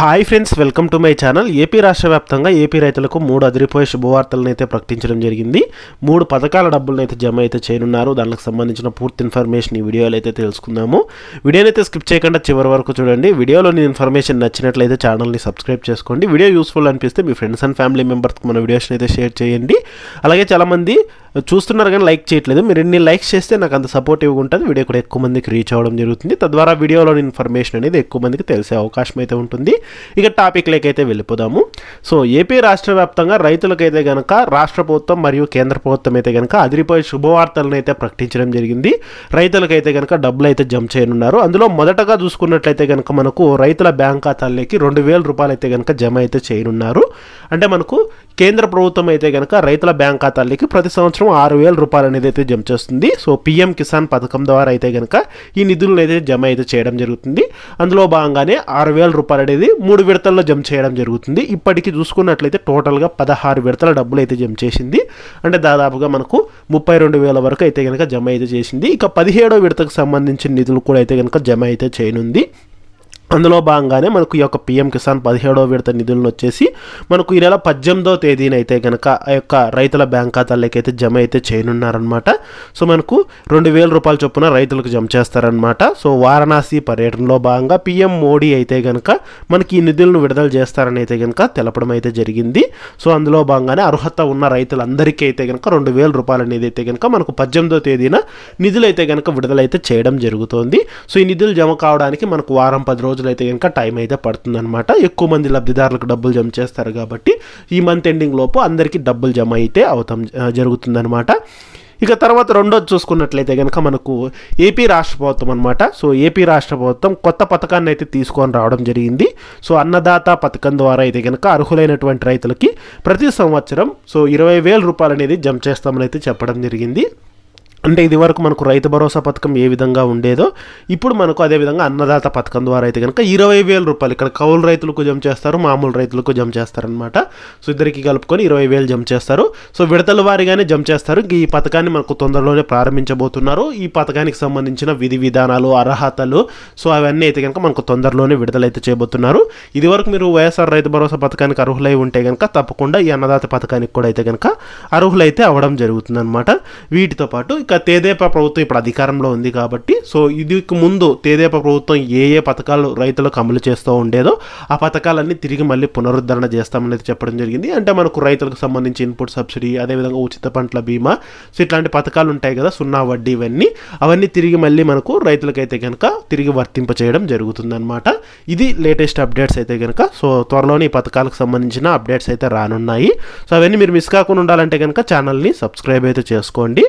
Hi friends, welcome to my channel. AP రాష్ట్ర వ్యాప్తంగా AP రైతులకు 3 అదిరిపోయే శుభవార్తలను అయితే ప్రకటించడం జరిగింది. 3 పథకాల డబ్బులను అయితే జమ అయితే చేయనున్నారు. దానికి సంబంధించిన పూర్తి ఇన్ఫర్మేషన్ ఈ వీడియోలో అయితే తెలుసుకుందాము. వీడియోని అయితే స్కిప్ చేయకుండా చివరి వరకు చూడండి. వీడియోలోని ఇన్ఫర్మేషన్ నచ్చినట్లయితే ఛానల్ని సబ్స్క్రైబ్ చేసుకోండి. వీడియో యూస్ఫుల్ అనిపిస్తే మీ ఫ్రెండ్స్ అండ్ ఫ్యామిలీ మెంబర్స్కి మన వీడియోస్ని అయితే షేర్ చేయండి. అలాగే చాలామంది చూస్తున్నారు కానీ లైక్ చేయట్లేదు. మీరు ఎన్ని లైక్స్ చేస్తే నాకు అంత సపోర్టివ్గా ఉంటుంది. వీడియో కూడా ఎక్కువ మందికి రీచ్ అవ్వడం జరుగుతుంది. తద్వారా వీడియోలోని ఇన్ఫర్మేషన్ అనేది ఎక్కువ మందికి తెలిసే అవకాశం అయితే ఉంటుంది. ఇక టాపిక్లోకి అయితే వెళ్ళిపోదాము. సో ఏపీ రాష్ట్ర వ్యాప్తంగా రైతులకైతే కనుక రాష్ట్ర ప్రభుత్వం మరియు కేంద్ర ప్రభుత్వం అయితే కనుక అదిరిపోయే శుభవార్తలను అయితే ప్రకటించడం జరిగింది. రైతులకైతే కనుక డబ్బులు అయితే జమ చేయనున్నారు. అందులో మొదటగా చూసుకున్నట్లయితే కనుక మనకు రైతుల బ్యాంక్ ఖాతాల్లోకి 2,000 రూపాయలు అయితే కనుక జమ అయితే చేయనున్నారు. అంటే మనకు కేంద్ర ప్రభుత్వం అయితే కనుక రైతుల బ్యాంక్ ఖాతాల్లోకి ప్రతి సంవత్సరం 6,000 రూపాయలు అనేది అయితే జమ చేస్తుంది. సో పీఎం కిసాన్ పథకం ద్వారా అయితే కనుక ఈ నిధులను అయితే జమ అయితే చేయడం జరుగుతుంది. అందులో భాగంగానే 6,000 రూపాయలు అనేది 3 విడతల్లో జమ చేయడం జరుగుతుంది. ఇప్పటికీ చూసుకున్నట్లయితే టోటల్గా 16 విడతల డబ్బులు అయితే జమ చేసింది. అంటే దాదాపుగా మనకు 32,000 వరకు అయితే కనుక జమ అయితే చేసింది. ఇక 17వ విడతకు సంబంధించిన నిధులు కూడా అయితే కనుక జమ అయితే చేయనుంది. అందులో భాగంగానే మనకు ఈ యొక్క పీఎం కిసాన్ 17వ విడత నిధులను వచ్చేసి మనకు ఈ నెల 18వ తేదీన అయితే కనుక ఆ యొక్క రైతుల బ్యాంక్ ఖాతాల్లోకి అయితే జమ అయితే చేయనున్నారనమాట. సో మనకు 2,000 రూపాయల చొప్పున రైతులకు జమ చేస్తారనమాట. సో వారణాసి పర్యటనలో భాగంగా పీఎం మోడీ అయితే కనుక మనకి ఈ నిధులను విడుదల చేస్తారని అయితే కనుక తెలపడం అయితే జరిగింది. సో అందులో భాగంగానే అర్హత ఉన్న రైతులందరికీ అయితే కనుక 2,000 రూపాయలు అనేది అయితే కనుక మనకు 18వ తేదీన నిధులు అయితే కనుక విడుదలైతే చేయడం జరుగుతోంది. సో ఈ నిధులు జమ కావడానికి మనకు వారం 10 రోజులు అయితే కనుక టైం అయితే పడుతుందన్నమాట. ఎక్కువ మంది లబ్ధిదారులకు డబ్బులు జమ చేస్తారు కాబట్టి ఈ మంత్ ఎండింగ్ లోపు అందరికీ డబ్బులు జమ అయితే జరుగుతుందన్నమాట. ఇక తర్వాత రెండోది చూసుకున్నట్లయితే కనుక మనకు ఏపీ రాష్ట్ర ప్రభుత్వం అనమాట. సో ఏపీ రాష్ట్ర ప్రభుత్వం కొత్త పథకాన్ని అయితే తీసుకొని రావడం జరిగింది. సో అన్నదాత పథకం ద్వారా అయితే కనుక అర్హులైనటువంటి రైతులకి ప్రతి సంవత్సరం 20,000 రూపాయలు అనేది జమ చేస్తామని అయితే చెప్పడం జరిగింది. అంటే ఇది వరకు మనకు రైతు భరోసా పథకం ఏ విధంగా ఉండేదో ఇప్పుడు మనకు అదేవిధంగా అన్నదాత పథకం ద్వారా అయితే కనుక 20,000 రూపాయలు ఇక్కడ కౌలు రైతులకు జమ చేస్తారు, మామూలు రైతులకు జమ చేస్తారనమాట. సో ఇద్దరికి కలుపుకొని 20,000 జమ చేస్తారు. సో విడతల వారీగానే జమ చేస్తారు. ఈ పథకాన్ని మనకు తొందరలోనే ప్రారంభించబోతున్నారు. ఈ పథకానికి సంబంధించిన విధి విధానాలు, అర్హతలు సో అవన్నీ అయితే కనుక మనకు తొందరలోనే విడుదలైతే చేయబోతున్నారు. ఇది వరకు మీరు వైఎస్ఆర్ రైతు భరోసా పథకానికి అర్హులై ఉంటే కనుక తప్పకుండా ఈ అన్నదాత పథకానికి కూడా అయితే కనుక అర్హులైతే అవ్వడం జరుగుతుంది అనమాట. వీటితో పాటు ఇక తెదేపా ప్రభుత్వం ఇప్పుడు అధికారంలో ఉంది కాబట్టి సో ఇది ముందు తెదేపా ప్రభుత్వం ఏ పథకాలు రైతులకు అమలు చేస్తూ ఉండేదో ఆ పథకాలన్నీ తిరిగి మళ్ళీ పునరుద్ధరణ చేస్తామనేది చెప్పడం జరిగింది. అంటే మనకు రైతులకు సంబంధించి ఇన్పుట్ సబ్సిడీ, అదేవిధంగా ఉచిత పంటల బీమా, సో ఇట్లాంటి పథకాలు ఉంటాయి కదా, 0 వడ్డీ, అవన్నీ తిరిగి మళ్ళీ మనకు రైతులకైతే కనుక తిరిగి వర్తింప చేయడం జరుగుతుందన్నమాట. ఇది లేటెస్ట్ అప్డేట్స్ అయితే కనుక. సో త్వరలోనే ఈ పథకాలకు సంబంధించిన అప్డేట్స్ అయితే రానున్నాయి. సో అవన్నీ మీరు మిస్ కాకుండా ఉండాలంటే కనుక ఛానల్ని సబ్స్క్రైబ్ అయితే చేసుకోండి.